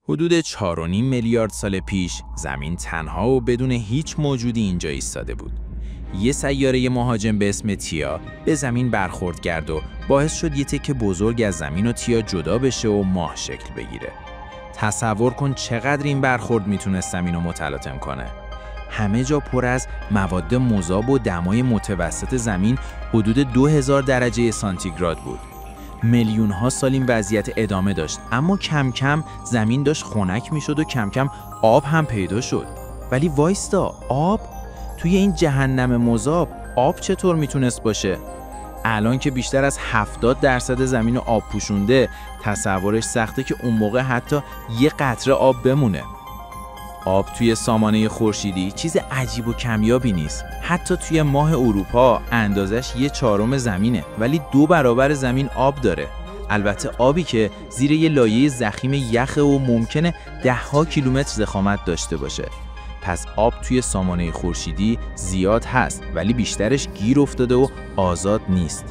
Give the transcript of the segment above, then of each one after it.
حدود 4.5 میلیارد سال پیش زمین تنها و بدون هیچ موجودی اینجا ایستاده بود. یه سیاره مهاجم به اسم تیا به زمین برخورد کرد و باعث شد یه تکه بزرگ از زمین و تیا جدا بشه و ماه شکل بگیره. تصور کن چقدر این برخورد میتونست زمین رو متلاطم کنه. همه جا پر از مواد مذاب و دمای متوسط زمین حدود 2000 درجه سانتیگراد بود. میلیون ها سال این وضعیت ادامه داشت، اما کم کم زمین داشت خنک میشد و کم کم آب هم پیدا شد. ولی وایستا، آب؟ توی این جهنم مذاب آب چطور میتونست باشه؟ الان که بیشتر از 70% زمین آب پوشونده، تصورش سخته که اون موقع حتی یه قطره آب بمونه. آب توی سامانه خورشیدی چیز عجیب و کمیابی نیست. حتی توی ماه اروپا اندازش 1/4 زمینه، ولی 2 برابر زمین آب داره. البته آبی که زیر یه لایه ضخیم یخه و ممکنه 10 کیلومتر ضخامت داشته باشه. پس آب توی سامانه خورشیدی زیاد هست، ولی بیشترش گیر افتاده و آزاد نیست.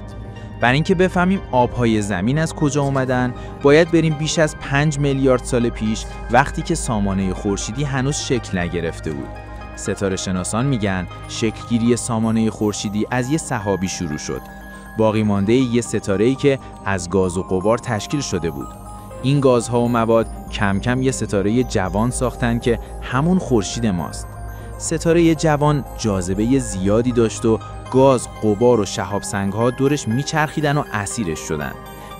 برای اینکه بفهمیم آبهای زمین از کجا اومدن، باید بریم بیش از 5 میلیارد سال پیش، وقتی که سامانه خورشیدی هنوز شکل نگرفته بود. ستاره شناسان میگن شکلگیری سامانه خورشیدی از یه سحابی شروع شد. باقی مانده یه ستاره‌ای که از گاز و غبار تشکیل شده بود. این گازها و مواد کم کم یه ستاره جوان ساختن که همون خورشید ماست. ستاره جوان جاذبه زیادی داشت و گاز، غبار و شهاب سنگ‌ها دورش میچرخیدن و اسیرش شدن.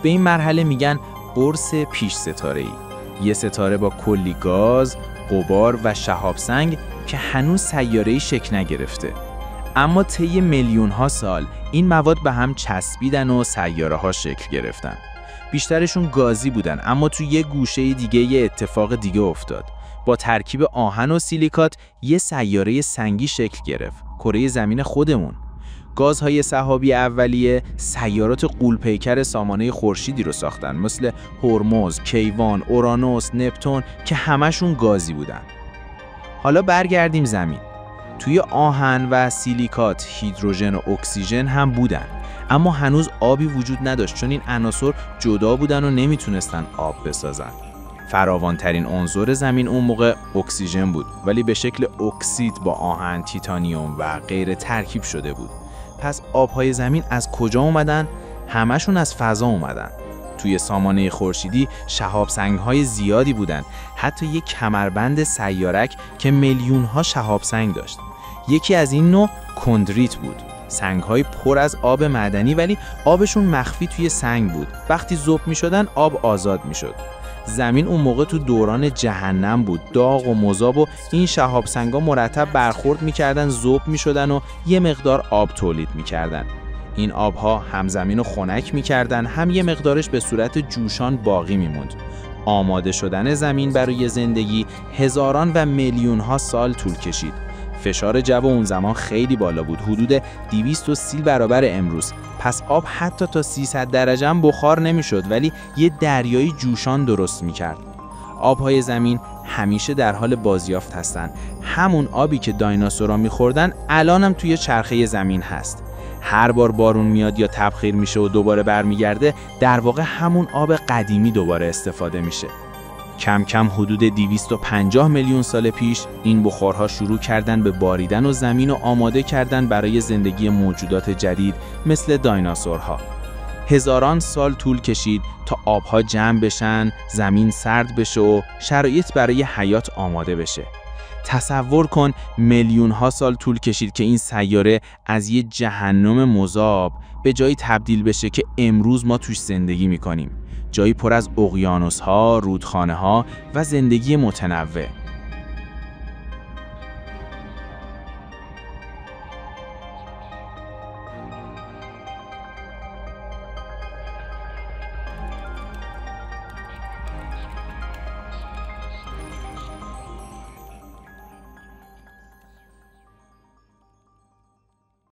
به این مرحله میگن قرص پیش ستاره‌ای. یه ستاره با کلی گاز، غبار و شهاب سنگ که هنوز سیاره‌ای شکل نگرفته. اما طی میلیون‌ها سال این مواد به هم چسبیدن و سیاره‌ها شکل گرفتن. بیشترشون گازی بودن، اما تو یه گوشه دیگه یه اتفاق دیگه افتاد. با ترکیب آهن و سیلیکات یه سیاره سنگی شکل گرفت، کره زمین خودمون. گازهای سحابی اولیه سیارات غول‌پیکر سامانه خورشیدی رو ساختن، مثل هرمز، کیوان، اورانوس، نپتون که همشون گازی بودن. حالا برگردیم زمین. توی آهن و سیلیکات هیدروژن و اکسیژن هم بودن، اما هنوز آبی وجود نداشت، چون این عناصر جدا بودن و نمیتونستن آب بسازن. فراوان‌ترین عنصر زمین اون موقع اکسیژن بود، ولی به شکل اکسید با آهن، تیتانیوم و غیره ترکیب شده بود. پس آبهای زمین از کجا اومدن؟ همشون از فضا اومدن. توی سامانه خورشیدی شهاب سنگ‌های زیادی بودن، حتی یک کمربند سیارک که میلیون‌ها شهاب سنگ داشت. یکی از این نوع کندریت بود. سنگ‌های پر از آب معدنی، ولی آبشون مخفی توی سنگ بود. وقتی ذوب می‌شدن آب آزاد می‌شد. زمین اون موقع تو دوران جهنم بود، داغ و مذاب، و این شهاب سنگا مرتب برخورد می‌کردن، ذوب می‌شدن و یه مقدار آب تولید می‌کردن. این آبها هم زمین رو خنک می‌کردن، هم یه مقدارش به صورت جوشان باقی می‌موند. آماده شدن زمین برای زندگی هزاران و میلیون‌ها سال طول کشید. فشار جو اون زمان خیلی بالا بود، حدود 230 برابر امروز. پس آب حتی تا 300 درجه هم بخار نمیشد، ولی یه دریای جوشان درست میکرد. آبهای زمین همیشه در حال بازیافت هستن. همون آبی که دایناسورا میخوردن الان هم توی چرخه زمین هست. هر بار بارون میاد یا تبخیر میشه و دوباره برمیگرده، در واقع همون آب قدیمی دوباره استفاده میشه. کم کم حدود 250 میلیون سال پیش این بخارها شروع کردن به باریدن و زمین رو آماده کردن برای زندگی موجودات جدید مثل دایناسورها. هزاران سال طول کشید تا آبها جمع بشن، زمین سرد بشه و شرایط برای حیات آماده بشه. تصور کن میلیون ها سال طول کشید که این سیاره از یه جهنم مذاب به جایی تبدیل بشه که امروز ما توش زندگی میکنیم. جایی پر از اقیانوس‌ها، رودخانه‌ها و زندگی متنوع.